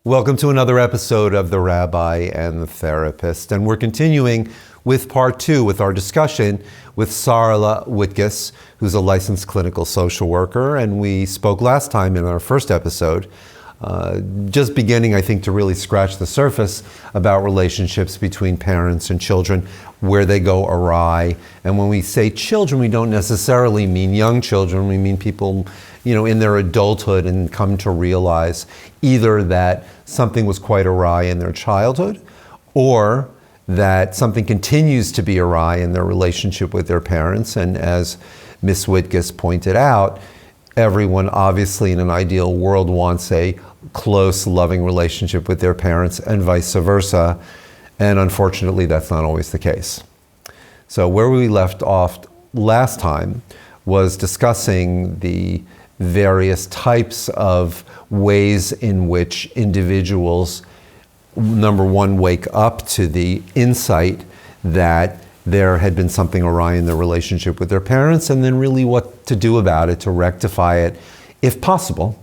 Welcome to another episode of The Rabbi and the Therapist. And we're continuing with part 2 with our discussion with Sorele Witkes, who's a licensed clinical social worker. And we spoke last time in our first episode, just beginning, I think, to really scratch the surface about relationships between parents and children, where they go awry. And when we say children, we don't necessarily mean young children. We mean people, in their adulthood and come to realize either that something was quite awry in their childhood or that something continues to be awry in their relationship with their parents. And as Miss Witkes pointed out, everyone obviously in an ideal world wants a close, loving relationship with their parents and vice versa. And unfortunately, that's not always the case. So where we left off last time was discussing the various types of ways in which individuals, number one, wake up to the insight that there had been something awry in their relationship with their parents, and then really what to do about it, to rectify it, if possible,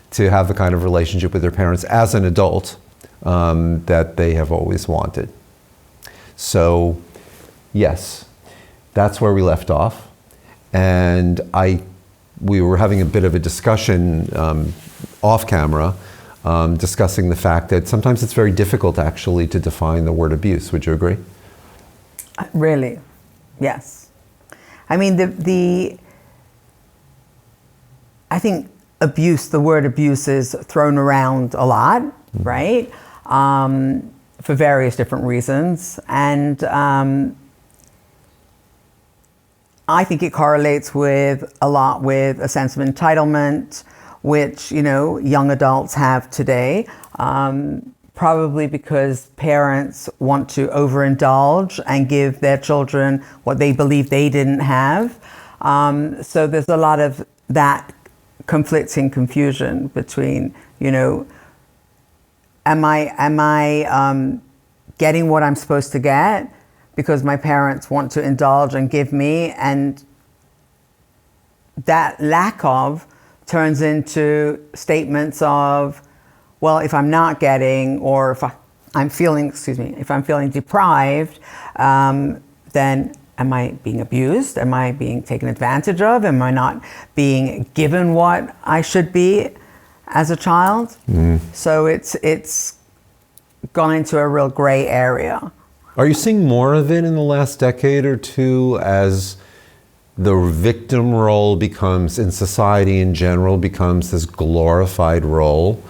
to have the kind of relationship with their parents as an adult that they have always wanted. So, yes, that's where we left off. And we were having a bit of a discussion off camera, discussing the fact that sometimes it's very difficult actually to define the word abuse. Would you agree? Really? Yes. I mean, I think the word abuse is thrown around a lot, right? For various different reasons. And I think it correlates a lot with a sense of entitlement, which, young adults have today, probably because parents want to overindulge and give their children what they believe they didn't have. So there's a lot of that conflicting confusion between, am I getting what I'm supposed to get because my parents want to indulge and give me, and that lack of turns into statements of, well, if I'm not getting, or if I'm feeling deprived, then am I being abused? Am I being taken advantage of? Am I not being given what I should be as a child? So it's gone into a real gray area. Are you seeing more of it in the last decade or two as the victim role becomes, in society in general, becomes this glorified role?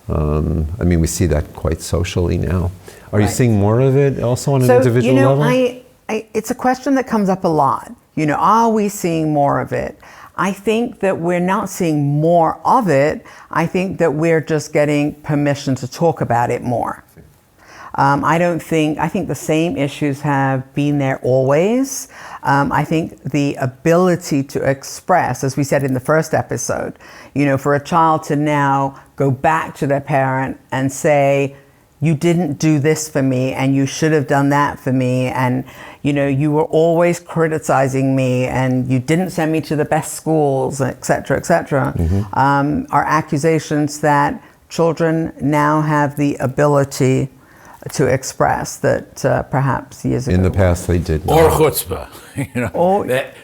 We see that quite socially now. Are you seeing more of it also on an individual level? It's a question that comes up a lot. Are we seeing more of it? I think that we're not seeing more of it. I think that we're just getting permission to talk about it more. I think the same issues have been there always. I think the ability to express, as we said in the first episode, for a child to now go back to their parent and say, you didn't do this for me and you should have done that for me, and you were always criticizing me and you didn't send me to the best schools, et cetera, are accusations that children now have the ability to express that perhaps years ago. In the past they did. Or chutzpah.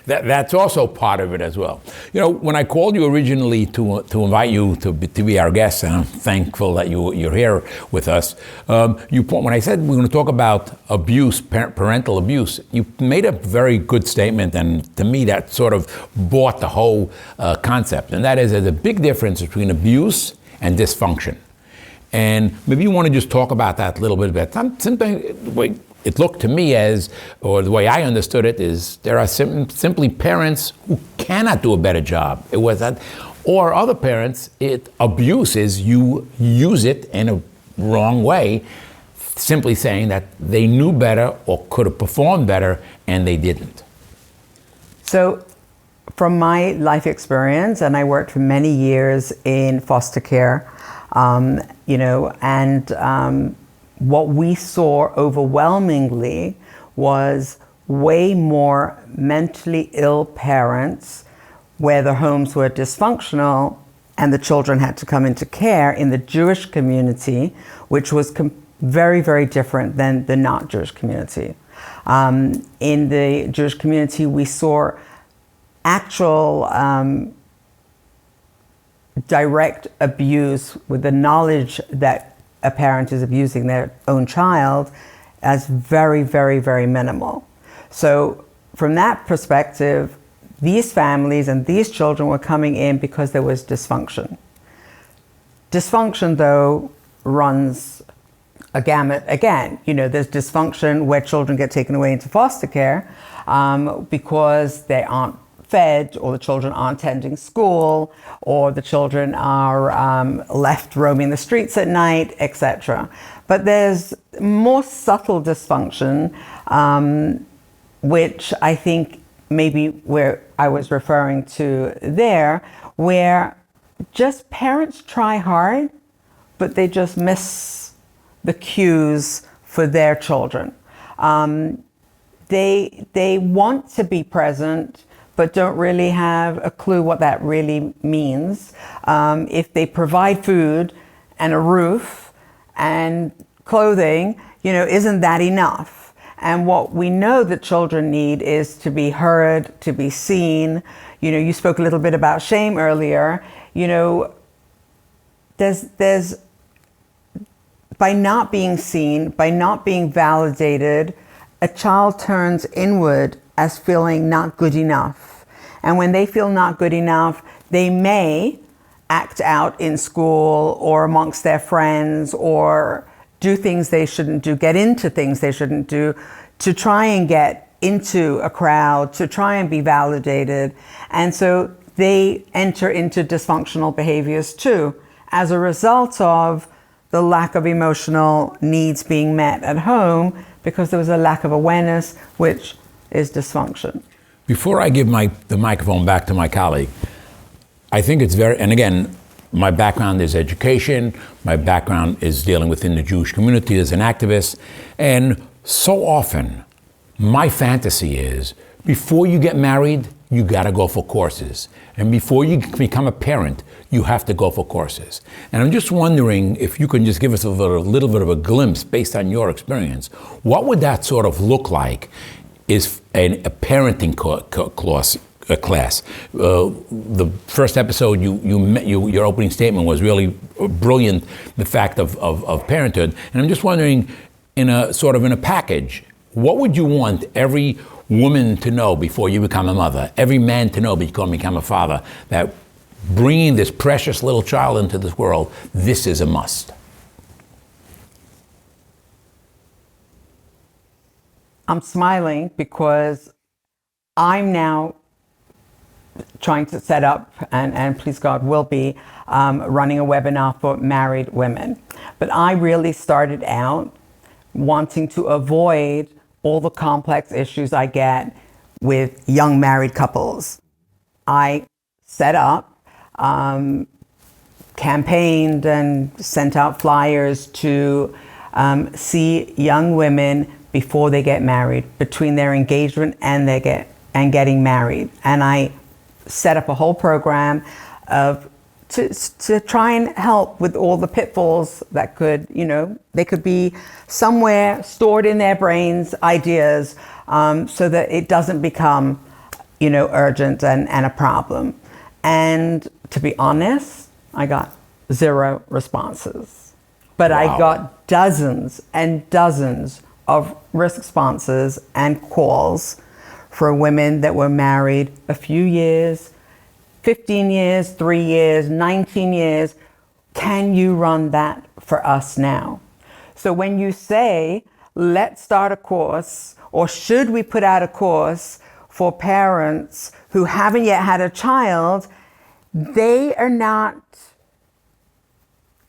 That's also part of it as well. When I called you originally to invite you to be our guest, and I'm thankful that you're here with us, when I said we're going to talk about abuse, parental abuse, you made a very good statement, and to me that sort of bought the whole concept, and that is there's a big difference between abuse and dysfunction. And maybe you want to just talk about that a little bit. It looked to me or the way I understood it is, there are simply parents who cannot do a better job. It was that, or other parents, abuse is you use it in a wrong way, simply saying that they knew better or could have performed better and they didn't. So, from my life experience, and I worked for many years in foster care, what we saw overwhelmingly was way more mentally ill parents where their homes were dysfunctional and the children had to come into care in the Jewish community, which was very, very different than the not Jewish community. In the Jewish community, we saw actual direct abuse with the knowledge that a parent is abusing their own child as very, very, very minimal. So from that perspective, these families and these children were coming in because there was dysfunction. Dysfunction, though, runs a gamut again. There's dysfunction where children get taken away into foster care because they aren't fed, or the children aren't attending school, or the children are left roaming the streets at night, etc. But there's more subtle dysfunction, which I think maybe where I was referring to there, where just parents try hard, but they just miss the cues for their children. They want to be present, but don't really have a clue what that really means. If they provide food and a roof and clothing, isn't that enough? And what we know that children need is to be heard, to be seen. You spoke a little bit about shame earlier. There's by not being seen, by not being validated, a child turns inward as feeling not good enough. And when they feel not good enough, they may act out in school or amongst their friends, or do things they shouldn't do, get into things they shouldn't do, to try and get into a crowd, to try and be validated. And so they enter into dysfunctional behaviors too, as a result of the lack of emotional needs being met at home, because there was a lack of awareness, which is dysfunction. Before I give the microphone back to my colleague, I think it's and again, my background is education, my background is dealing within the Jewish community as an activist, and so often my fantasy is, before you get married, you gotta go for courses. And before you become a parent, you have to go for courses. And I'm just wondering if you can just give us a little bit of a glimpse based on your experience. What would that sort of look like is a parenting class? The first episode, your opening statement was really brilliant, the fact of parenthood. And I'm just wondering, in a package, what would you want every woman to know before you become a mother, every man to know before you become a father, that bringing this precious little child into this world, this is a must? I'm smiling because I'm now trying to set up, and please God will be, running a webinar for married women. But I really started out wanting to avoid all the complex issues I get with young married couples. I set up, campaigned and sent out flyers to see young women before they get married, between their engagement and getting married. And I set up a whole program to try and help with all the pitfalls that could, they could be somewhere stored in their brains, ideas, so that it doesn't become, urgent and a problem. And to be honest, I got 0 responses. But wow. I got dozens and dozens of responses and calls for women that were married a few years, 15 years, 3 years, 19 years. Can you run that for us now? So when you say, let's start a course, or should we put out a course for parents who haven't yet had a child, they are not...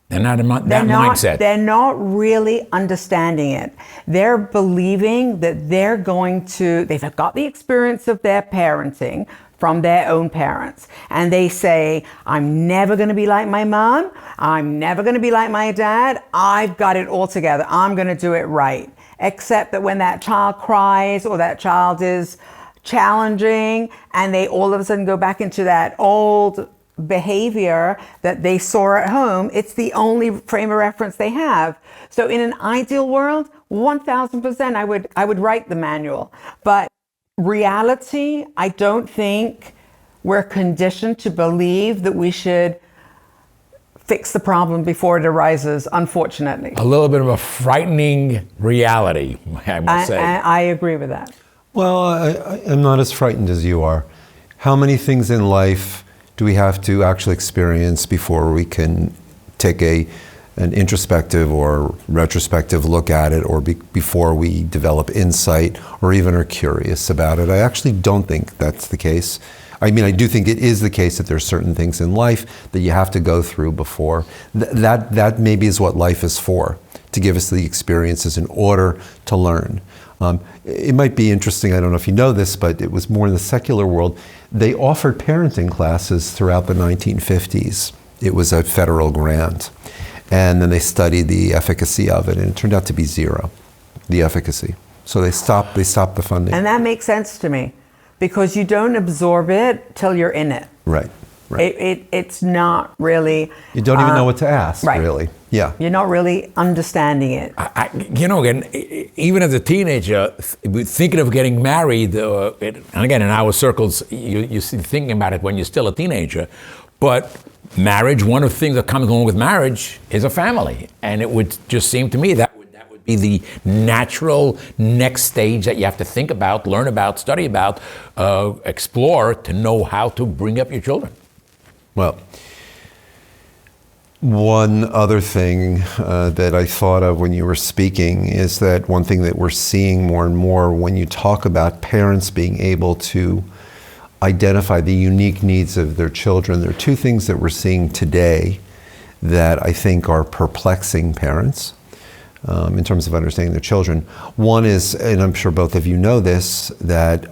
They're not in that mindset. They're not really understanding it. They're believing that they've got the experience of their parenting from their own parents. And they say, I'm never going to be like my mom. I'm never going to be like my dad. I've got it all together. I'm going to do it right. Except that when that child cries or that child is challenging and they all of a sudden go back into that old behavior that they saw at home. It's the only frame of reference they have. So in an ideal world, 1000% I would write the manual. But reality, I don't think we're conditioned to believe that we should fix the problem before it arises, unfortunately. A little bit of a frightening reality, I must say. I agree with that. Well, I'm not as frightened as you are. How many things in life do we have to actually experience before we can take an introspective or retrospective look at it, or before we develop insight or even are curious about it? I actually don't think that's the case. I mean, I do think it is the case that there are certain things in life that you have to go through before. That maybe is what life is for, to give us the experiences in order to learn. It might be interesting, I don't know if you know this, but it was more in the secular world. They offered parenting classes throughout the 1950s. It was a federal grant. And then they studied the efficacy of it, and it turned out to be zero, the efficacy. So they stopped the funding. And that makes sense to me, because you don't absorb it till you're in it. Right. It's not really... You don't even know what to ask, right. Really. Yeah. You're not really understanding it. Again, even as a teenager, thinking of getting married, and again, in our circles, you're thinking about it when you're still a teenager, but marriage, one of the things that comes along with marriage is a family. And it would just seem to me that would be the natural next stage that you have to think about, learn about, study about, explore to know how to bring up your children. Well, one other thing that I thought of when you were speaking is that one thing that we're seeing more and more when you talk about parents being able to identify the unique needs of their children, there are two things that we're seeing today that I think are perplexing parents in terms of understanding their children. One is, and I'm sure both of you know this, that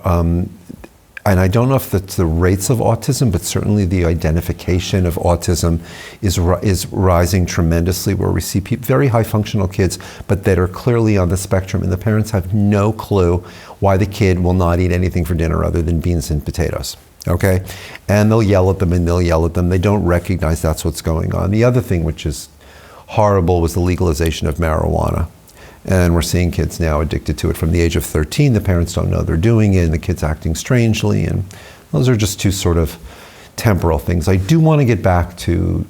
and I don't know if that's the rates of autism, but certainly the identification of autism is rising tremendously, where we see very high functional kids, but that are clearly on the spectrum, and the parents have no clue why the kid will not eat anything for dinner other than beans and potatoes, okay? And they'll yell at them and they'll yell at them. They don't recognize that's what's going on. The other thing, which is horrible, was the legalization of marijuana. And we're seeing kids now addicted to it from the age of 13. The parents don't know they're doing it, and the kid's acting strangely. And those are just two sort of temporal things. I do want to get back to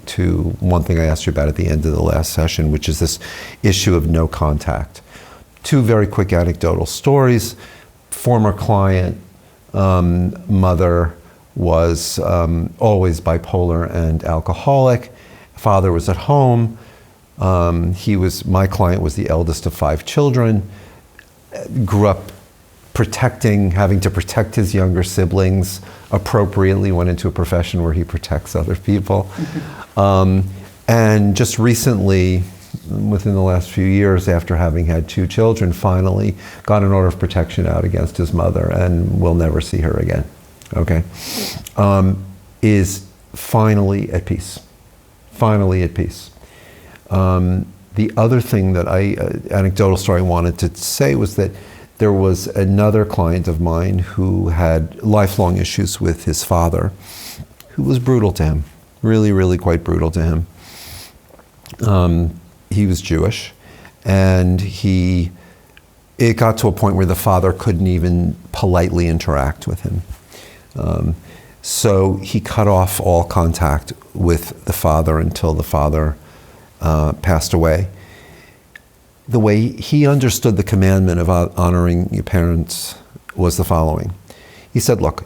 one thing I asked you about at the end of the last session, which is this issue of no contact. Two very quick anecdotal stories. Former client, mother was always bipolar and alcoholic. Father was at home. My client was the eldest of 5 children, grew up having to protect his younger siblings appropriately, went into a profession where he protects other people. And just recently, within the last few years, after having had 2 children, finally got an order of protection out against his mother, and will never see her again, okay? Is finally at peace. Finally at peace. The other thing that anecdotal story I wanted to say was that there was another client of mine who had lifelong issues with his father, who was brutal to him, really, really quite brutal to him. He was Jewish, and it got to a point where the father couldn't even politely interact with him. So he cut off all contact with the father until the father passed away. The way he understood the commandment of honoring your parents was the following. He said, look,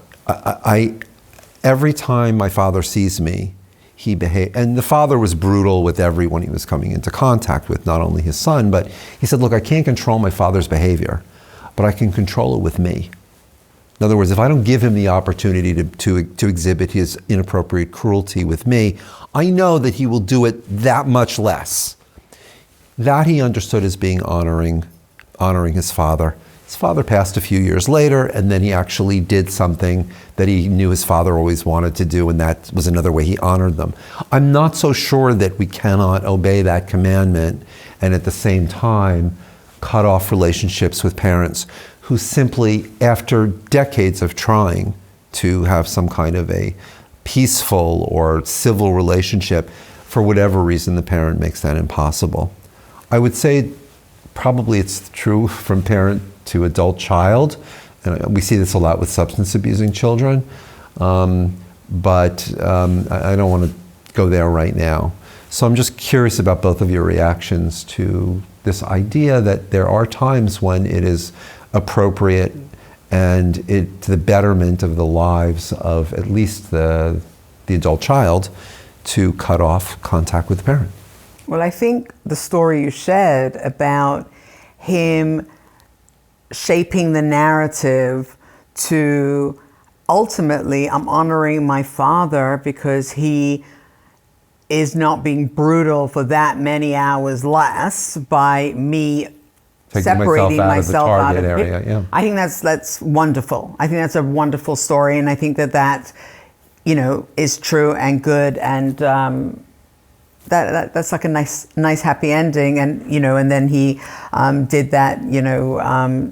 every time my father sees me, he behaves, and the father was brutal with everyone he was coming into contact with, not only his son, but he said, look, I can't control my father's behavior, but I can control it with me. In other words, if I don't give him the opportunity to exhibit his inappropriate cruelty with me, I know that he will do it that much less. That he understood as being honoring his father. His father passed a few years later, and then he actually did something that he knew his father always wanted to do, and that was another way he honored them. I'm not so sure that we cannot obey that commandment and at the same time cut off relationships with parents who simply, after decades of trying to have some kind of a peaceful or civil relationship, for whatever reason the parent makes that impossible. I would say probably it's true from parent to adult child. And we see this a lot with substance abusing children. But I don't want to go there right now. So I'm just curious about both of your reactions to this idea that there are times when it is appropriate and it to the betterment of the lives of at least the adult child to cut off contact with the parent. Well, I think the story you shared about him shaping the narrative to ultimately, I'm honoring my father because he is not being brutal for that many hours less by me separating myself out of the target area. Yeah. I think that's wonderful. I think that's a wonderful story, and I think that is true and good, and that's like a nice happy ending, and and then he did that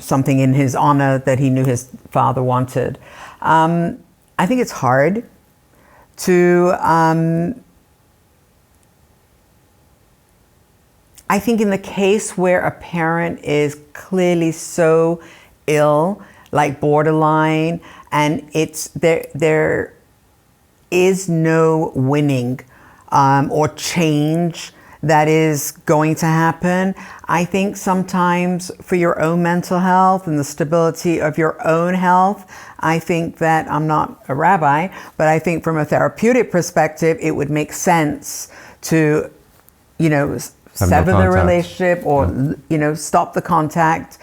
something in his honor that he knew his father wanted. I think it's hard to I think in the case where a parent is clearly so ill, like borderline, and there is no winning or change that is going to happen. I think sometimes for your own mental health and the stability of your own health, I think that, I'm not a rabbi, but I think from a therapeutic perspective, it would make sense to, sever the relationship or stop the contact,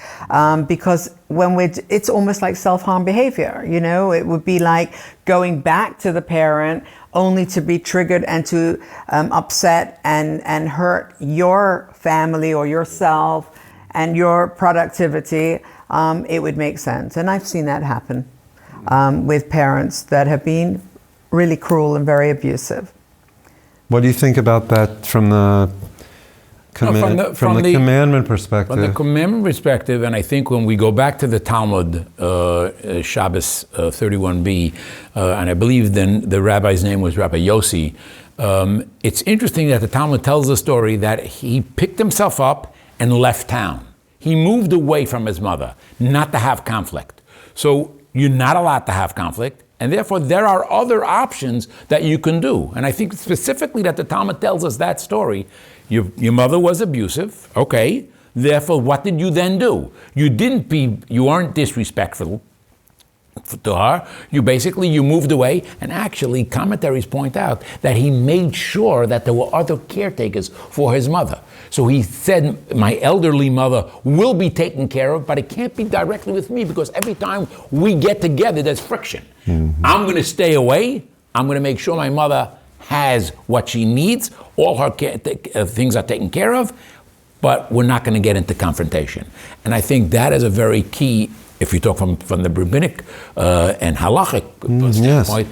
because when it's almost like self-harm behavior. It would be like going back to the parent only to be triggered and to upset and hurt your family or yourself and your productivity. It would make sense, and I've seen that happen with parents that have been really cruel and very abusive. What do you think about that from the commandment perspective? From the commandment perspective, and I think when we go back to the Talmud, Shabbos 31b, and I believe then the rabbi's name was Rabbi Yossi, it's interesting that the Talmud tells the story that he picked himself up and left town. He moved away from his mother, not to have conflict. So you're not allowed to have conflict, and therefore there are other options that you can do. And I think specifically that the Talmud tells us that story. Your mother was abusive, okay. Therefore, what did you then do? You weren't disrespectful to her. You moved away, and actually commentaries point out that he made sure that there were other caretakers for his mother. So he said, my elderly mother will be taken care of, but it can't be directly with me because every time we get together, there's friction. Mm-hmm. I'm going to stay away. I'm going to make sure my mother has what she needs. All her things are taken care of, but we're not going to get into confrontation. And I think that is a very key, if you talk from the rabbinic and halachic standpoint.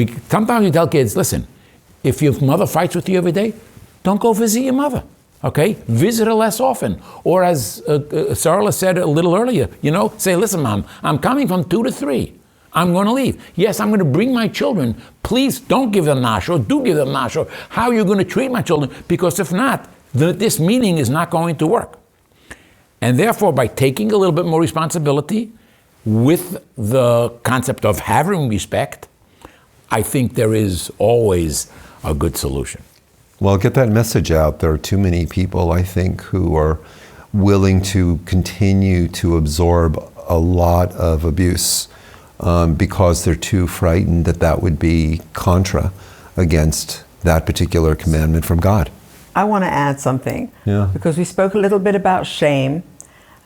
Yes. Sometimes we tell kids, listen, if your mother fights with you every day, don't go visit your mother. Okay, visit her less often. Or as Sorele said a little earlier, say, listen, Mom, I'm coming from 2 to 3. I'm going to leave. Yes, I'm going to bring my children. Please don't give them nashor. Do give them nashor. How are you going to treat my children? Because if not, this meeting is not going to work. And therefore, by taking a little bit more responsibility with the concept of having respect, I think there is always a good solution. Well, get that message out. There are too many people, I think, who are willing to continue to absorb a lot of abuse because they're too frightened that would be contra against that particular commandment from God. I want to add something. Yeah. Because we spoke a little bit about shame.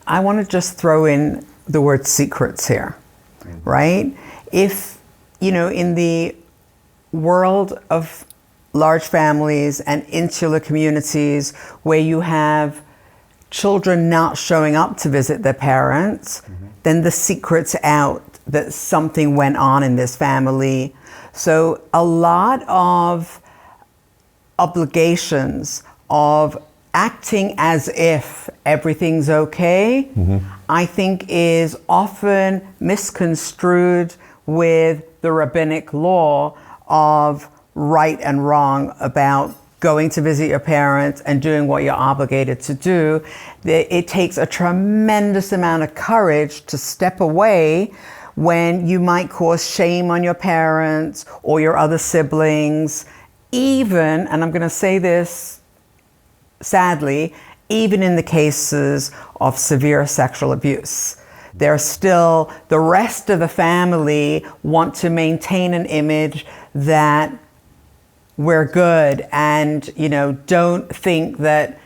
I want to just throw in the word secrets here, right? If, in the world of large families and insular communities where you have children not showing up to visit their parents, then the secret's out that something went on in this family. So a lot of obligations of acting as if everything's okay, I think is often misconstrued with the rabbinic law of right and wrong about going to visit your parents and doing what you're obligated to do. It takes a tremendous amount of courage to step away when you might cause shame on your parents or your other siblings, even, and I'm going to say this sadly, even in the cases of severe sexual abuse. There's still, the rest of the family want to maintain an image that we're good and, don't think that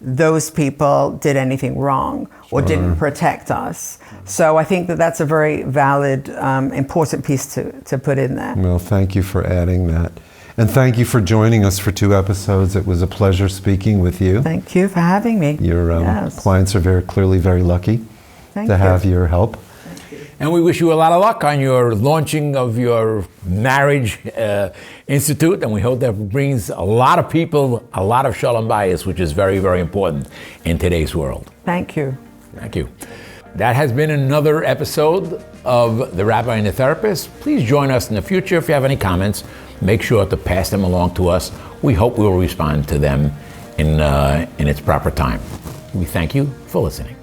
those people did anything wrong or didn't protect us. So I think that that's a very valid, important piece to put in there. Well, thank you for adding that. And thank you for joining us for 2 episodes. It was a pleasure speaking with you. Thank you for having me. Your Yes. clients are very lucky Thank to you. have your help. And we wish you a lot of luck on your launching of your marriage institute, and we hope that brings a lot of people a lot of shalom bayis, which is very, very important in today's world. Thank you. Thank you. That has been another episode of The Rabbi and the Therapist. Please join us in the future. If you have any comments, make sure to pass them along to us. We hope we will respond to them in its proper time. We thank you for listening.